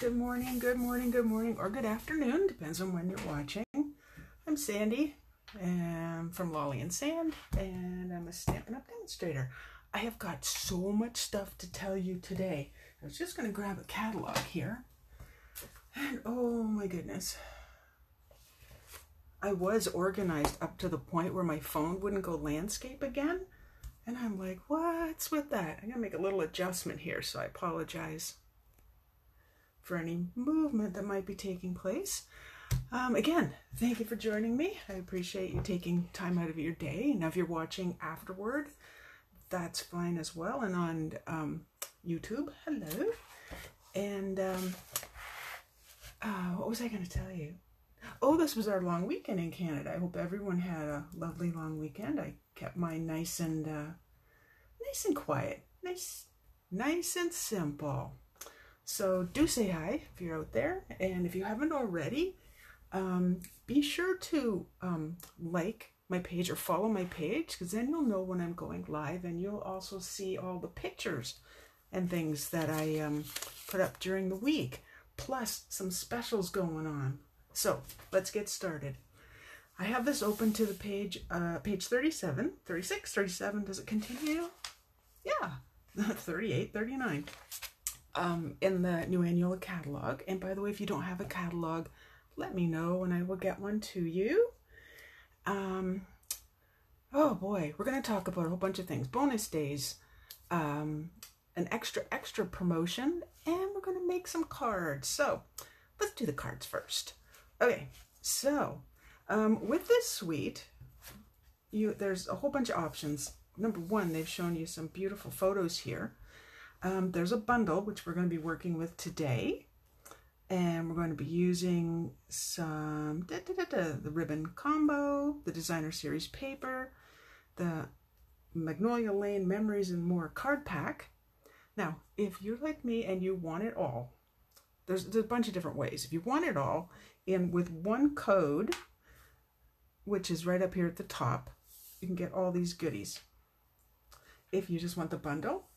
Good morning, good morning, good morning, or good afternoon, depends on when you're watching. I'm Sandy, and from Lolly and Sand, and I'm a Stampin' Up! Demonstrator. I have got so much stuff to tell you today. I was just going to grab a catalog here, and oh my goodness. I was organized up to the point where my phone wouldn't go landscape again, and I'm like, what's with that? I'm going to make a little adjustment here, so I apologize for any movement that might be taking place. Again, thank you for joining me. I appreciate you taking time out of your day. Now, if you're watching afterward, that's fine as well. And on YouTube, hello. And what was I going to tell you? Oh, this was our long weekend in Canada. I hope everyone had a lovely long weekend. I kept mine nice and quiet, nice and simple. So do say hi if you're out there, and if you haven't already, be sure to like my page or follow my page, because then you'll know when I'm going live, and you'll also see all the pictures and things that I put up during the week, plus some specials going on. So let's get started. I have this open to the page 37, 36, 37. Does it continue? Yeah, 38, 39. In the new annual catalog. And by the way, if you don't have a catalog, let me know and I will get one to you. Oh boy, we're going to talk about a whole bunch of things. Bonus days, an extra promotion, and we're going to make some cards. So let's do the cards first. Okay, so with this suite, there's a whole bunch of options. Number one, they've shown you some beautiful photos here. There's a bundle, which we're going to be working with today, and we're going to be using some the ribbon combo, the designer series paper, the Magnolia Lane Memories and More card pack. Now, if you're like me and you want it all, there's a bunch of different ways. If you want it all, with one code, which is right up here at the top, you can get all these goodies. If you just want the bundle,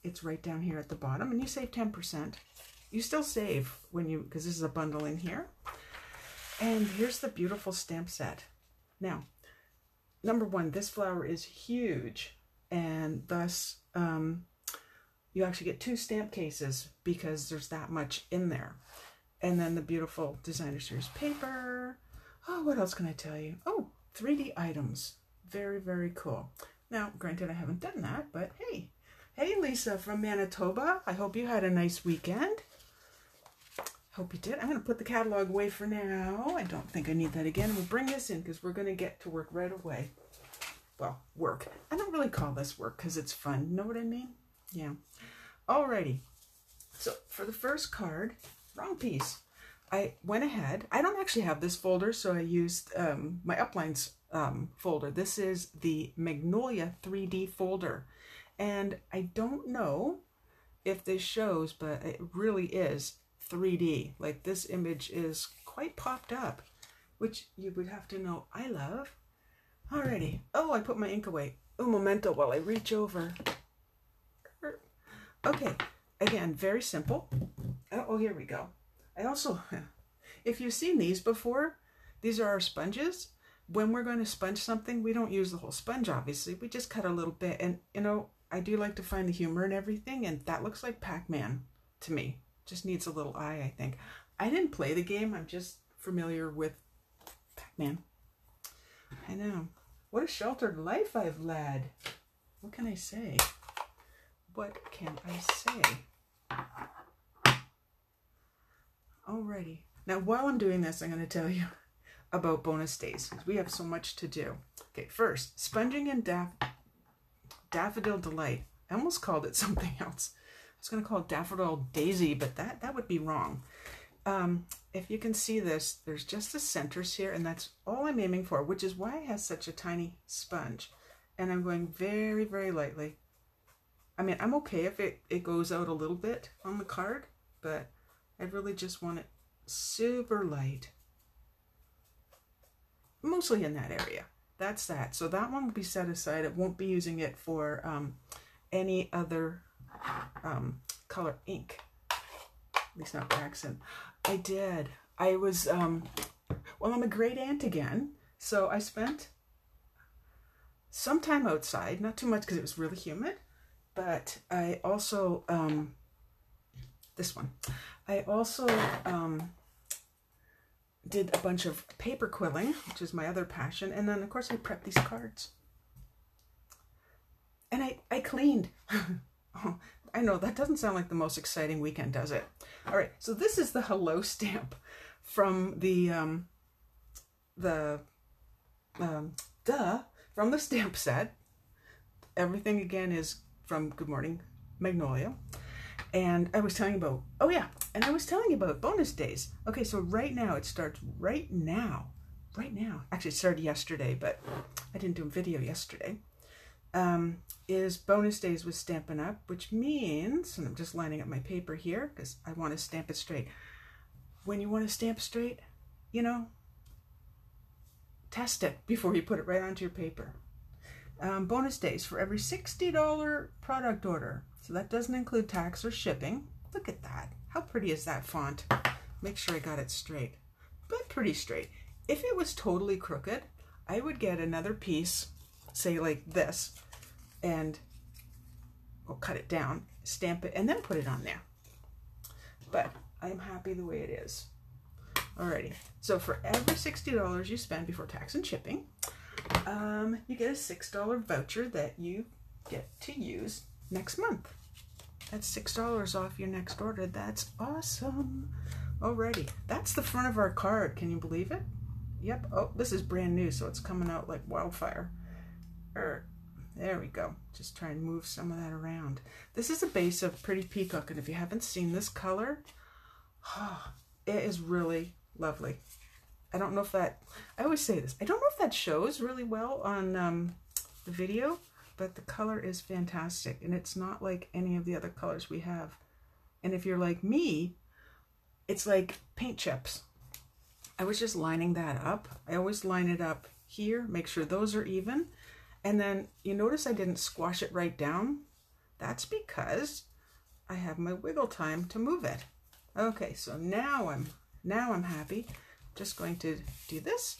it's right down here at the bottom, and you save 10%. You still save because this is a bundle in here. And here's the beautiful stamp set. Now, number one, this flower is huge, and thus you actually get 2 stamp cases because there's that much in there. And then the beautiful designer series paper. Oh, what else can I tell you? Oh, 3D items. Very, very cool. Now, granted, I haven't done that, but hey. Hey, Lisa from Manitoba. I hope you had a nice weekend. Hope you did. I'm going to put the catalog away for now. I don't think I need that again. We'll bring this in because we're going to get to work right away. Well, work. I don't really call this work because it's fun. You know what I mean? Yeah. Alrighty. So for the first card, wrong piece. I went ahead. I don't actually have this folder, so I used my Uplines folder. This is the Magnolia 3D folder. And I don't know if this shows, but it really is 3D. Like, this image is quite popped up, which you would have to know I love. Alrighty. Oh, I put my ink away. Un momento while I reach over. Okay. Again, very simple. Oh, here we go. I also, if you've seen these before, these are our sponges. When we're going to sponge something, we don't use the whole sponge, obviously. We just cut a little bit. And, you know, I do like to find the humor in everything, and that looks like Pac-Man to me. Just needs a little eye, I think. I didn't play the game. I'm just familiar with Pac-Man. I know. What a sheltered life I've led. What can I say? What can I say? Alrighty. Now, while I'm doing this, I'm going to tell you about bonus days, because we have so much to do. Okay, first, sponging and Daffodil Delight. I almost called it something else. I was going to call it Daffodil Daisy, but that would be wrong. If you can see this, there's just the centers here, and that's all I'm aiming for, which is why it has such a tiny sponge. And I'm going very, very lightly. I mean, I'm okay if it goes out a little bit on the card, but I really just want it super light. Mostly in that area. That's that. So that one will be set aside. It won't be using it for any other color ink. At least not by accident. I did. I was, well, I'm a great aunt again. So I spent some time outside, not too much because it was really humid, but I also, this one, I also did a bunch of paper quilling, which is my other passion. And then of course I prepped these cards. And I cleaned. Oh, I know that doesn't sound like the most exciting weekend, does it? All right, so this is the hello stamp from from the stamp set. Everything again is from Good Morning Magnolia. And I was telling you about, oh yeah, and I was telling you about bonus days. Okay, so right now, it starts right now. Actually, it started yesterday, but I didn't do a video yesterday. Is bonus days with Stampin' Up, which means, and I'm just lining up my paper here because I want to stamp it straight. When you want to stamp straight, you know, test it before you put it right onto your paper. Bonus days for every $60 product order. So that doesn't include tax or shipping. Look at that. How pretty is that font? Make sure I got it straight, but pretty straight. If it was totally crooked, I would get another piece, say like this, and we'll cut it down, stamp it, and then put it on there. But I'm happy the way it is. Alrighty, so for every $60 you spend before tax and shipping, you get a $6 voucher that you get to use next month. That's $6 off your next order. That's awesome. Alrighty, that's the front of our card. Can you believe it? Yep. Oh, this is brand new, so it's coming out like wildfire. There we go. Just try and move some of that around. This is a base of Pretty Peacock, and if you haven't seen this color, oh, it is really lovely. I don't know if that, I always say this, I don't know if that shows really well on the video, but the color is fantastic, and it's not like any of the other colors we have. And if you're like me, it's like paint chips. I was just lining that up. I always line it up here, make sure those are even. And then you notice I didn't squash it right down. That's because I have my wiggle time to move it. Okay, so now I'm happy. Just going to do this,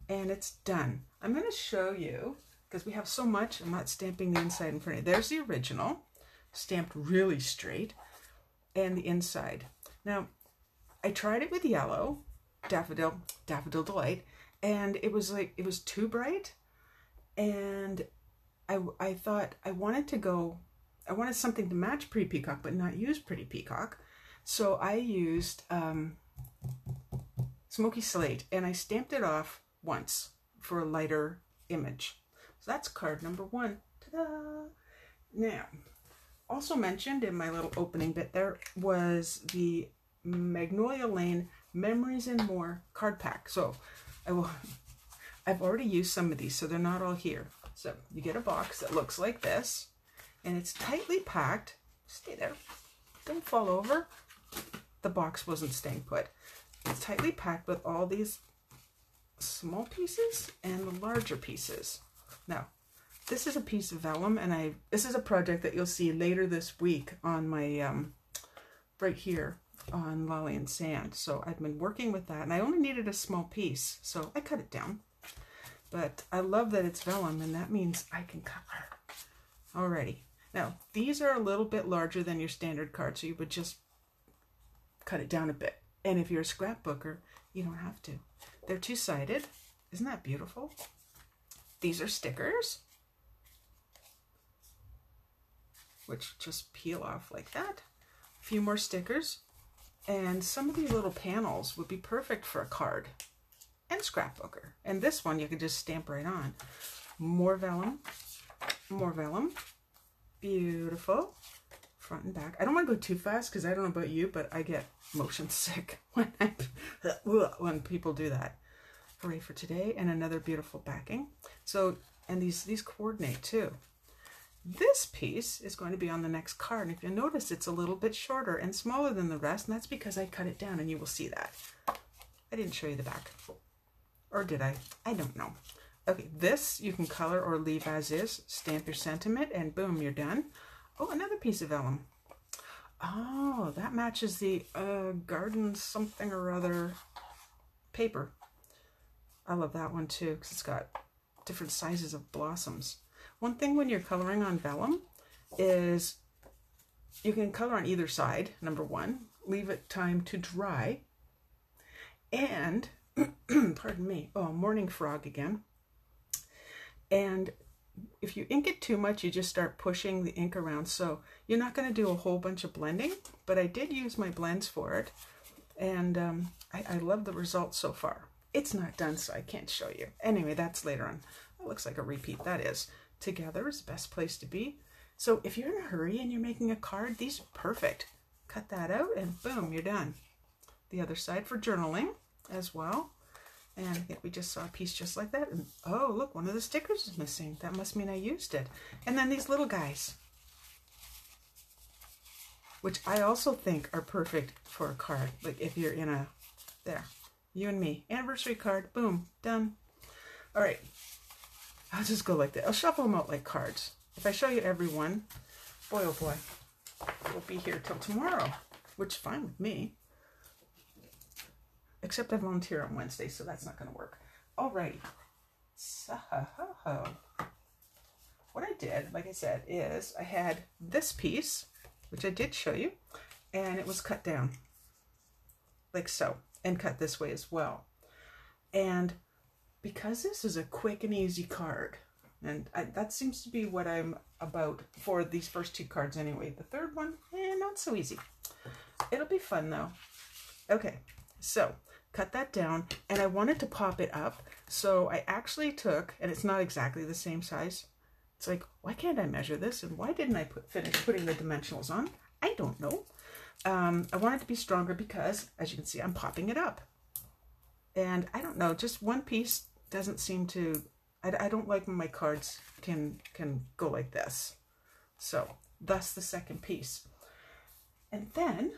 and it's done. I'm going to show you, because we have so much, I'm not stamping the inside in front of you. There's the original, stamped really straight, and the inside. Now, I tried it with yellow, Daffodil Delight, and it was like, it was too bright. And I thought I wanted something to match Pretty Peacock, but not use Pretty Peacock. So I used Smoky Slate, and I stamped it off once for a lighter image. So that's card number 1. Ta-da! Now, also mentioned in my little opening bit there was the Magnolia Lane Memories and More card pack. So I've already used some of these, so they're not all here. So you get a box that looks like this, and it's tightly packed. Stay there. Don't fall over. The box wasn't staying put. It's tightly packed with all these small pieces and the larger pieces. Now, this is a piece of vellum, and this is a project that you'll see later this week on my, right here on Lolly and Sand. So I've been working with that, and I only needed a small piece, so I cut it down. But I love that it's vellum, and that means I can color. Alrighty. Now, these are a little bit larger than your standard card, so you would just cut it down a bit. And if you're a scrapbooker, you don't have to. They're two-sided. Isn't that beautiful? These are stickers, which just peel off like that. A few more stickers. And some of these little panels would be perfect for a card and scrapbooker. And this one you can just stamp right on. More vellum, more vellum. Beautiful. Front and back. I don't want to go too fast because I don't know about you, but I get motion sick when people do that. Hooray for today. And another beautiful backing. So, and these coordinate too. This piece is going to be on the next card. And if you notice, it's a little bit shorter and smaller than the rest, and that's because I cut it down, and you will see that. I didn't show you the back. Or did I? I don't know. Okay, this you can color or leave as is. Stamp your sentiment, and boom, you're done. Oh, another piece of vellum. Oh, that matches the garden something or other paper. I love that one too because it's got different sizes of blossoms. One thing when you're coloring on vellum is you can color on either side, number one, leave it time to dry, and, pardon me, oh, morning frog again. And if you ink it too much, you just start pushing the ink around. So you're not going to do a whole bunch of blending, but I did use my blends for it. And I love the results so far. It's not done, so I can't show you. Anyway, that's later on. That looks like a repeat. That is. Together is the best place to be. So if you're in a hurry and you're making a card, these are perfect. Cut that out and boom, you're done. The other side for journaling as well. And I think we just saw a piece just like that. And oh, look, one of the stickers is missing. That must mean I used it. And then these little guys, which I also think are perfect for a card. Like if you're in a, there, you and me, anniversary card, boom, done. All right, I'll just go like that. I'll shuffle them out like cards. If I show you every one, boy, oh boy, we'll be here till tomorrow, which is fine with me. Except I volunteer on Wednesday, so that's not going to work. All right. So, what I did, like I said, is I had this piece, which I did show you, and it was cut down like so, and cut this way as well. And because this is a quick and easy card, and that seems to be what I'm about for these first two cards anyway. The third one, not so easy. It'll be fun though. Okay, so cut that down, and I wanted to pop it up, so I actually took, and it's not exactly the same size. It's like, why can't I measure this, and why didn't I finish putting the dimensionals on? I don't know. I want it to be stronger because, as you can see, I'm popping it up. And I don't know, just one piece doesn't seem to, I don't like when my cards can go like this. So, thus the second piece. And then,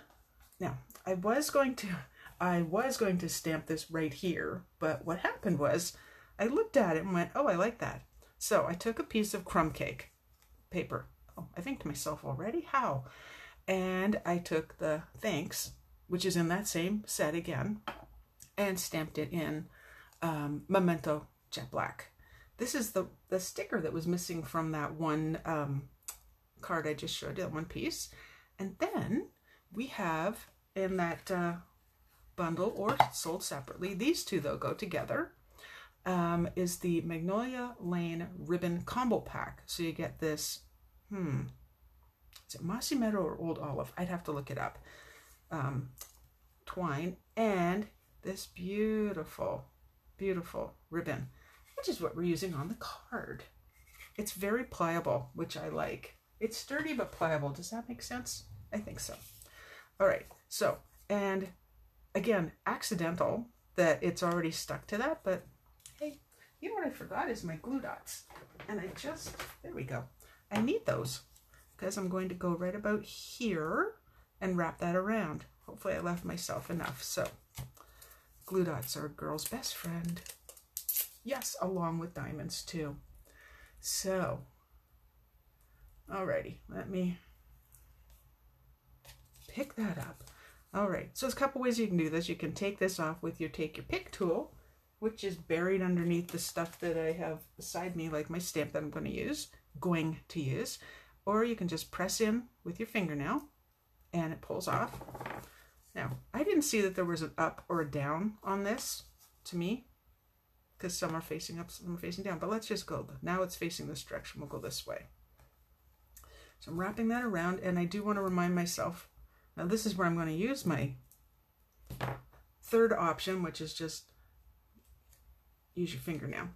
now, I was going to stamp this right here, but what happened was I looked at it and went, oh, I like that. So I took a piece of crumb cake paper. Oh, I think to myself already, how? And I took the thanks, which is in that same set again, and stamped it in Memento Jet Black. This is the sticker that was missing from that one card I just showed you, that one piece. And then we have in that bundle, or sold separately, these two though go together, is the Magnolia Lane Ribbon Combo Pack. So you get this, is it Mossy Meadow or Old Olive? I'd have to look it up. Twine, and this beautiful, beautiful ribbon, which is what we're using on the card. It's very pliable, which I like. It's sturdy but pliable. Does that make sense? I think so. All right, so, and again, accidental that it's already stuck to that, but hey, you know what I forgot is my glue dots. And there we go. I need those because I'm going to go right about here and wrap that around. Hopefully I left myself enough. So, glue dots are a girl's best friend. Yes, along with diamonds too. So, alrighty, let me pick that up. All right, so there's a couple ways you can do this. You can take this off with your take your pick tool, which is buried underneath the stuff that I have beside me, like my stamp that I'm going to use, or you can just press in with your fingernail and it pulls off. Now, I didn't see that there was an up or a down on this, to me, because some are facing up, some are facing down, but let's just go. Now it's facing this direction. We'll go this way. So I'm wrapping that around, and I do want to remind myself, now this is where I'm going to use my third option, which is just use your fingernail.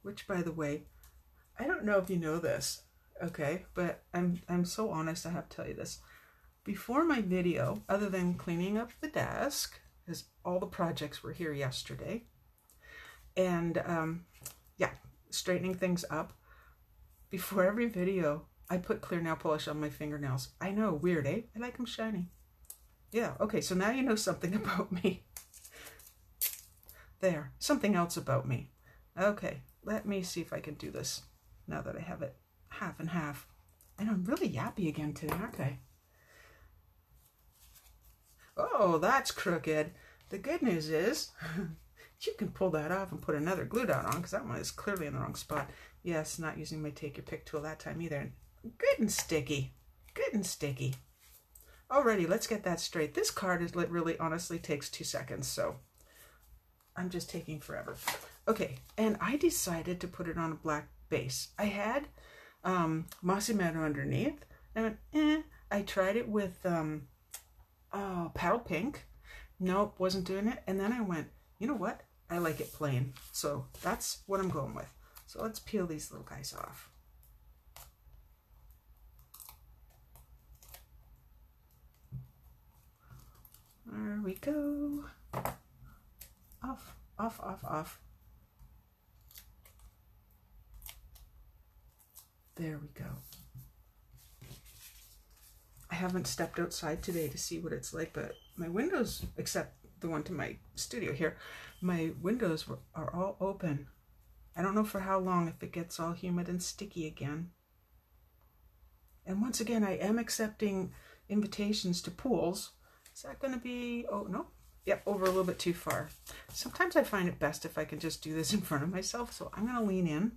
Which, by the way, I don't know if you know this, okay, but I'm so honest, I have to tell you this. Before my video, other than cleaning up the desk, because all the projects were here yesterday, and yeah, straightening things up, before every video, I put clear nail polish on my fingernails. I know, weird, eh? I like them shiny. Yeah, okay, so now you know something about me. There, something else about me. Okay, let me see if I can do this now that I have it half and half. And I'm really yappy again today, aren't I? Oh, that's crooked. The good news is you can pull that off and put another glue dot on, because that one is clearly in the wrong spot. Yes, not using my take your pick tool that time either. Good and sticky. Good and sticky. Alrighty, let's get that straight. This card is really honestly takes 2 seconds, so I'm just taking forever. Okay, and I decided to put it on a black base. I had Mossy Meadow underneath. I went, eh. I tried it with Paddle Pink. Nope, wasn't doing it. And then I went, you know what? I like it plain. So that's what I'm going with. So let's peel these little guys off. There we go. Off, off, off, off. There we go. I haven't stepped outside today to see what it's like, but my windows, except the one to my studio here, my windows are all open. I don't know for how long, if it gets all humid and sticky again. And once again, I am accepting invitations to pools. Is that going to be, oh no, yep, over a little bit too far. Sometimes I find it best if I can just do this in front of myself, so I'm going to lean in.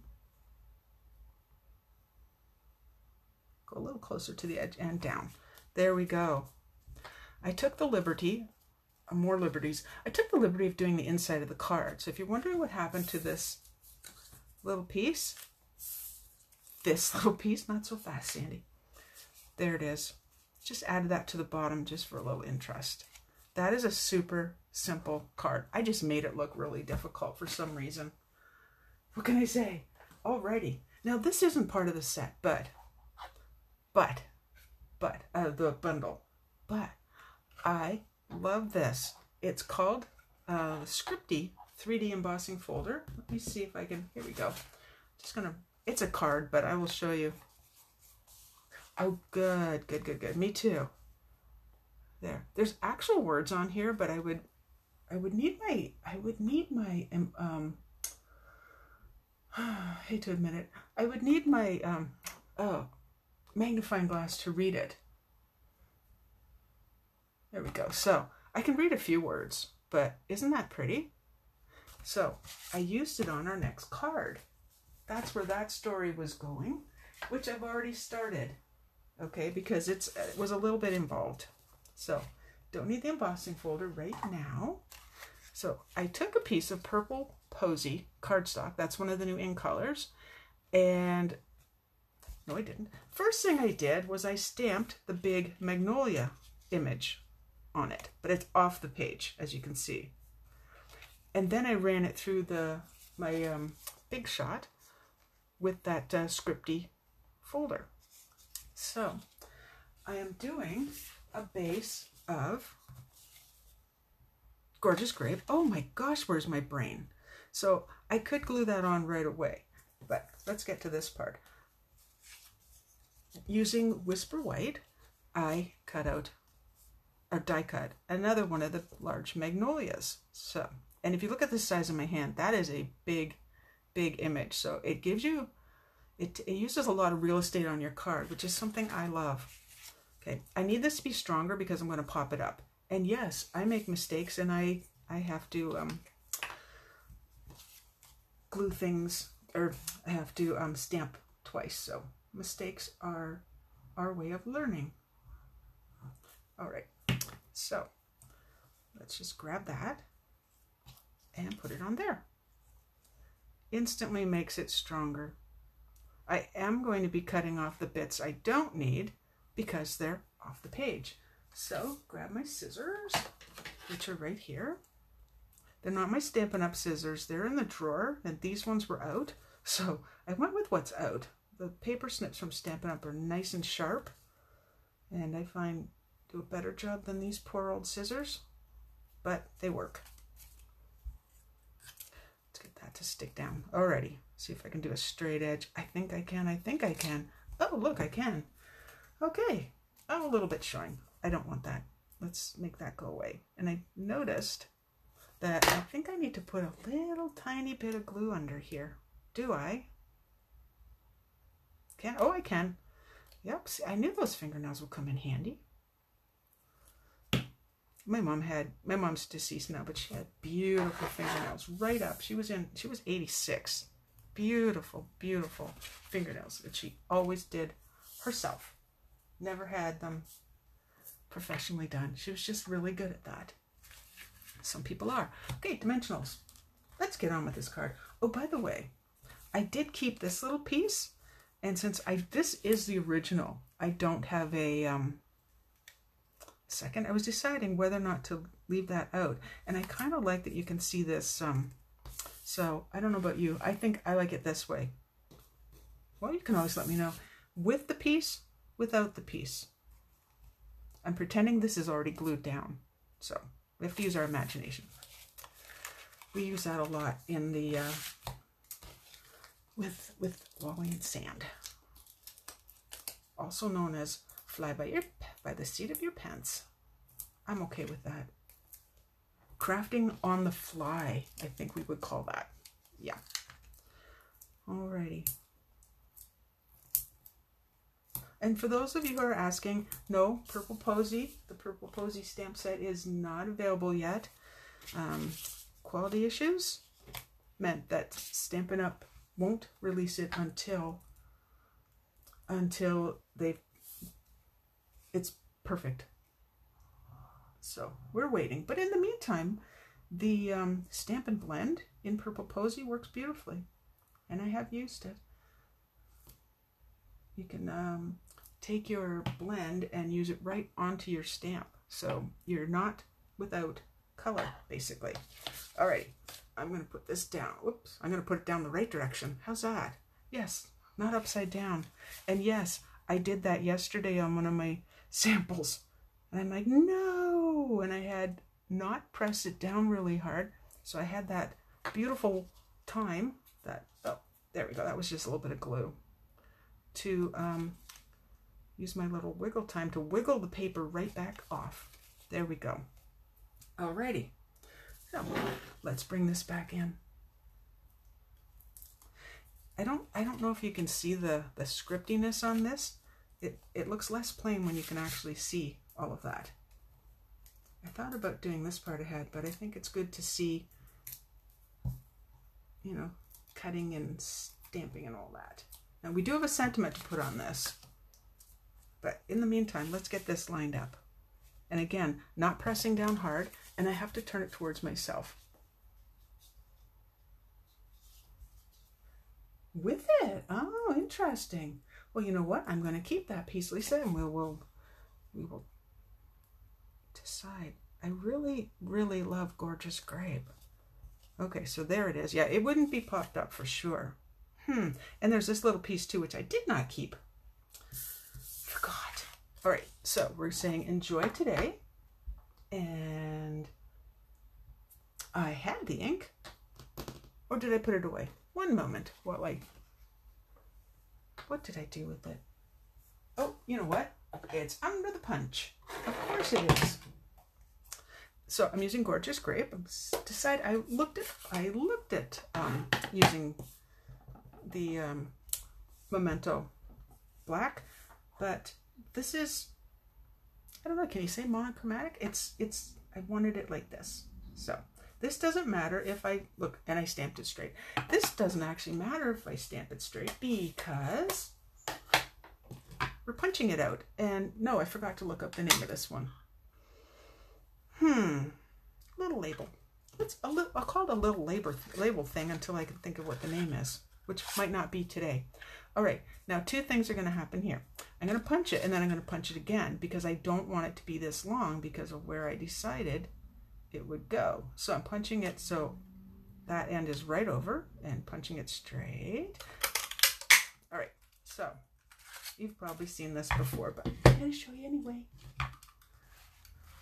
Go a little closer to the edge and down. There we go. I took the liberty, more liberties, I took the liberty of doing the inside of the card. So if you're wondering what happened to this little piece, not so fast, Sandy. There it is. Just added that to the bottom just for a little interest. That is a super simple card. I just made it look really difficult for some reason. What can I say? Alrighty. Now this isn't part of the set, but the bundle. But I love this. It's called the Scripty 3D embossing folder. Let me see if I can, here we go. Just gonna, it's a card, but I will show you. Oh, good, good, good, good. Me too. There. There's actual words on here, but I would need my, hate to admit it, I would need my, magnifying glass to read it. There we go. So I can read a few words, but isn't that pretty? So I used it on our next card. That's where that story was going, which I've already started. Okay, because it was a little bit involved. So don't need the embossing folder right now. So I took a piece of purple Posy cardstock. That's one of the new in colors. And no, I didn't. First thing I did was I stamped the big Magnolia image on it, but it's off the page, as you can see. And then I ran it through my Big Shot with that Scripty folder. So I am doing a base of Gorgeous Grape. Oh my gosh, where's my brain? So I could glue that on right away, but let's get to this part. Using Whisper White, I cut out, or die cut, another one of the large magnolias. So, and if you look at the size of my hand, that is a big, big image. So it gives you, it uses a lot of real estate on your card, which is something I love. Okay, I need this to be stronger because I'm going to pop it up. And yes, I make mistakes, and I have to glue things, or I have to stamp twice. So mistakes are our way of learning. All right, so let's just grab that and put it on there. Instantly makes it stronger. I am going to be cutting off the bits I don't need because they're off the page. So grab my scissors, which are right here. They're not my Stampin' Up! Scissors. They're in the drawer, and these ones were out. So I went with what's out. The paper snips from Stampin' Up! Are nice and sharp, and I find do a better job than these poor old scissors, but they work. Let's get that to stick down. Alrighty, see if I can do a straight edge. I think I can, I think I can. Oh, look, I can. Okay, oh, a little bit showing. I don't want that. Let's make that go away. And I noticed that I think I need to put a little tiny bit of glue under here. Do I? Can? Oh, I can. Yep, see, I knew those fingernails would come in handy. my mom's deceased now, but she had beautiful fingernails right up. She was 86. Beautiful, beautiful fingernails that she always did herself. Never had them professionally done. She was just really good at that. Some people are. Okay, dimensionals. Let's get on with this card. Oh, by the way, I did keep this little piece, and since this is the original, I don't have a second. I was deciding whether or not to leave that out, and I kind of like that you can see this. So I don't know about you. I think I like it this way. Well, you can always let me know. With the piece, without the piece. I'm pretending this is already glued down, so we have to use our imagination. We use that a lot in the with walling in sand, also known as fly by the seat of your pants. I'm okay with that. Crafting on the fly, I think we would call that. Yeah. Alrighty. And for those of you who are asking, no, Purple Posy, the Purple Posy stamp set is not available yet. Quality issues meant that Stampin' Up! Won't release it until it's perfect. So we're waiting. But in the meantime, the Stampin' Blend in Purple Posy works beautifully, and I have used it. You can take your blend and use it right onto your stamp, so you're not without color, basically. All right, I'm going to put this down. Whoops, I'm going to put it down the right direction. How's that? Yes, not upside down. And yes, I did that yesterday on one of my samples. And I'm like, no! And I had not pressed it down really hard, so I had that beautiful time that, oh, there we go. That was just a little bit of glue. To use my little wiggle time to wiggle the paper right back off. There we go. Alrighty. So let's bring this back in. I don't know if you can see the scriptiness on this. It looks less plain when you can actually see all of that. I thought about doing this part ahead, but I think it's good to see, you know, cutting and stamping and all that. Now we do have a sentiment to put on this, but in the meantime, let's get this lined up. And again, not pressing down hard, and I have to turn it towards myself. With it, oh, interesting. Well, you know what? I'm going to keep that piece, Lisa, and we will decide. I really, really love Gorgeous Grape. Okay, so there it is. Yeah, it wouldn't be popped up for sure. And there's this little piece too, which I did not keep. Forgot. All right, so we're saying enjoy today. And I had the ink. Or did I put it away? One moment. What did I do with it? Oh, you know what? It's under the punch. Of course it is. So I'm using Gorgeous Grape. I looked at using the Memento Black, but this is, I don't know, can you say monochromatic? I wanted it like this. So this doesn't matter if I look, and I stamped it straight. This doesn't actually matter if I stamp it straight because we're punching it out. And no, I forgot to look up the name of this one. Little label. I'll call it a little label thing until I can think of what the name is, which might not be today. All right, now two things are going to happen here. I'm going to punch it, and then I'm going to punch it again because I don't want it to be this long because of where I decided it would go. So I'm punching it so that end is right over and punching it straight. All right, so you've probably seen this before, but I'm going to show you anyway.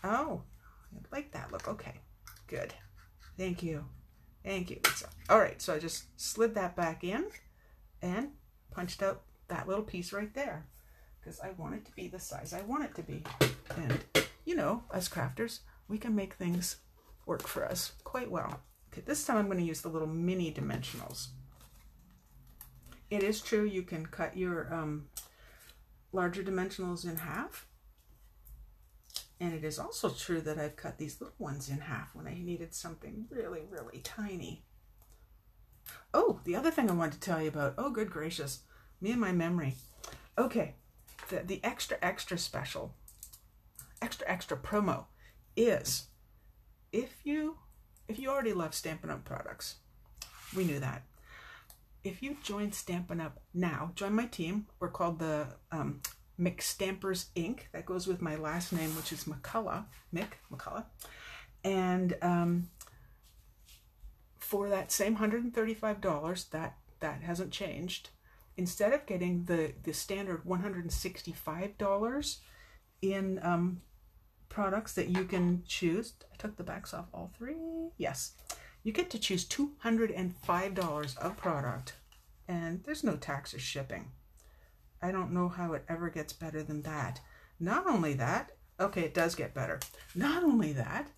Oh, I like that look. Okay, good. Thank you. Thank you, Lisa. All right, so I just slid that back in and punched out that little piece right there because I want it to be the size I want it to be. And, you know, as crafters, we can make things work for us quite well. Okay, this time I'm going to use the little mini dimensionals. It is true you can cut your larger dimensionals in half And it is also true that I've cut these little ones in half when I needed something really, really tiny. Oh, the other thing I wanted to tell you about. Oh, good gracious. Me and my memory. Okay, the extra, extra special, extra, extra promo is if you already love Stampin' Up! Products, we knew that. If you join Stampin' Up! Now, join my team. We're called the McStampers Inc. That goes with my last name, which is McCullough, Mick McCullough. And for that same $135, that hasn't changed. Instead of getting the standard $165 in products that you can choose, I took the backs off all three. Yes, you get to choose $205 of product, and there's no tax or shipping. I don't know how it ever gets better than that. Not only that, okay, it does get better. Not only that,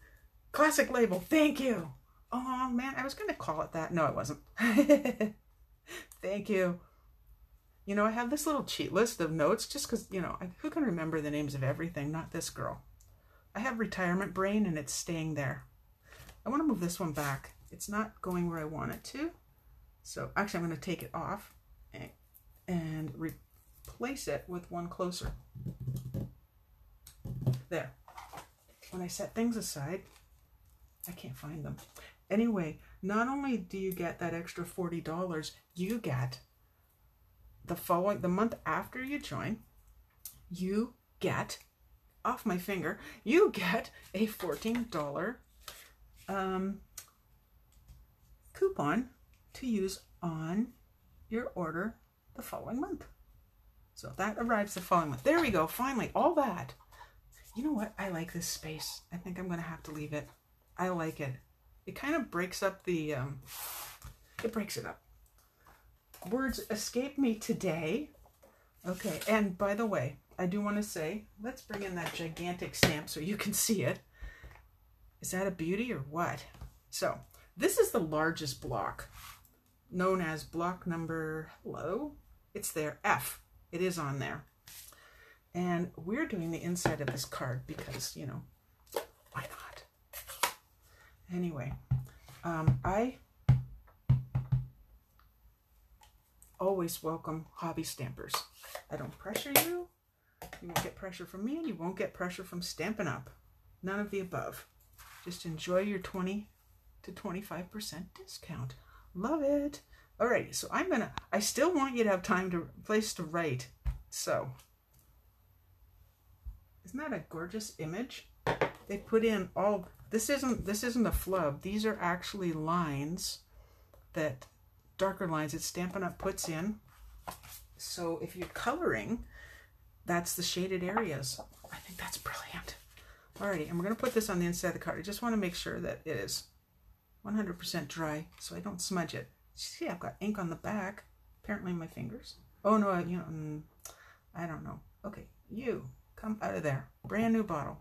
classic label, thank you. Oh man, I was going to call it that. No, I wasn't. Thank you. You know, I have this little cheat list of notes just because, you know, who can remember the names of everything? Not this girl. I have retirement brain and it's staying there. I want to move this one back. It's not going where I want it to. So actually I'm going to take it off and replace it with one closer. There. When I set things aside, I can't find them. Anyway, not only do you get that extra $40, you get the month after you join, you get, off my finger, you get a $14 coupon to use on your order the following month. So that arrives the following month. There we go, finally, all that. You know what? I like this space. I think I'm going to have to leave it. I like it. It kind of breaks up the, it breaks it up. Words escape me today. Okay, and by the way, I do want to say, let's bring in that gigantic stamp so you can see it. Is that a beauty or what? So, this is the largest block, known as block number, hello? It's there, F. It is on there. And we're doing the inside of this card because, you know, why not? Anyway, I always welcome hobby stampers. I don't pressure you. You won't get pressure from me, and you won't get pressure from Stampin' Up. None of the above. Just enjoy your 20 to 25% discount. Love it. Alrighty, so I still want you to have place to write. So, isn't that a gorgeous image? They put in all, this isn't a flub. These are actually lines that, darker lines that Stampin' Up! Puts in. So if you're coloring, that's the shaded areas. I think that's brilliant. Alrighty, and we're going to put this on the inside of the card. I just want to make sure that it is 100% dry so I don't smudge it. See, I've got ink on the back. Apparently my fingers. Oh no, you know, I don't know. Okay, you come out of there. Brand new bottle.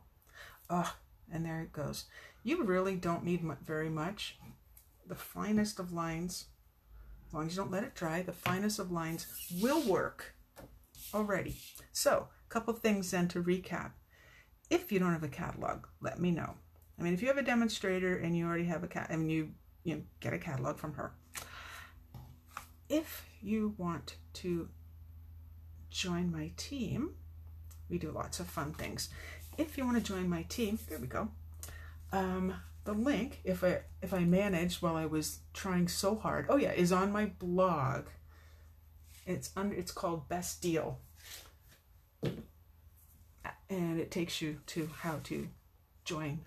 Oh, and there it goes. You really don't need very much. The finest of lines, as long as you don't let it dry, the finest of lines will work. Alrighty. So, a couple things then to recap. If you don't have a catalog, let me know. I mean, if you have a demonstrator and you already have a you get a catalog from her. If you want to join my team, we do lots of fun things. If you want to join my team, there we go. The link, if I managed while I was trying so hard, oh yeah, is on my blog. It's called Best Deal, and it takes you to how to join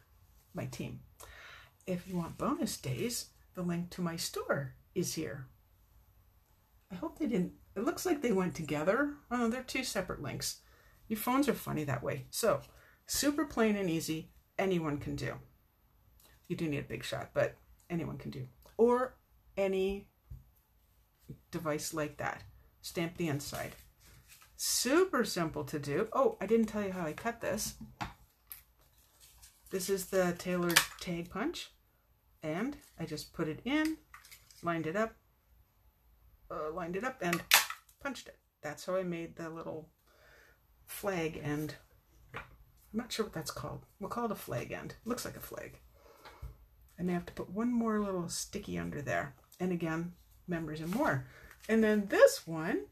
my team. If you want bonus days, the link to my store is here. I hope they didn't. It looks like they went together. Oh no, they're two separate links. Your phones are funny that way. So, super plain and easy. Anyone can do. You do need a big shot, but anyone can do. Or any device like that. Stamp the inside. Super simple to do. Oh, I didn't tell you how I cut this. This is the tailored tag punch. And I just put it in, lined it up, and punched it. That's how I made the little flag and I'm not sure what that's called. We'll call it a flag end. Looks like a flag. I may have to put one more little sticky under there. And again, members and more. And then this one,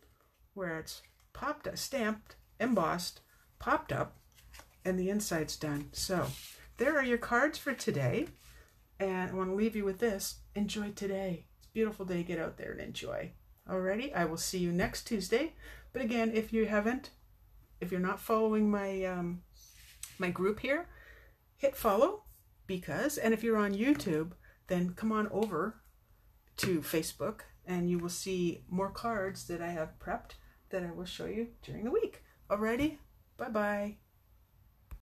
where it's popped up, stamped, embossed, popped up, and the inside's done. So there are your cards for today. And I want to leave you with this. Enjoy today. It's a beautiful day. Get out there and enjoy. Alrighty, I will see you next Tuesday. But again, if you're not following my my group here, hit follow, and if you're on YouTube, then come on over to Facebook and you will see more cards that I have prepped that I will show you during the week. Alrighty, bye-bye.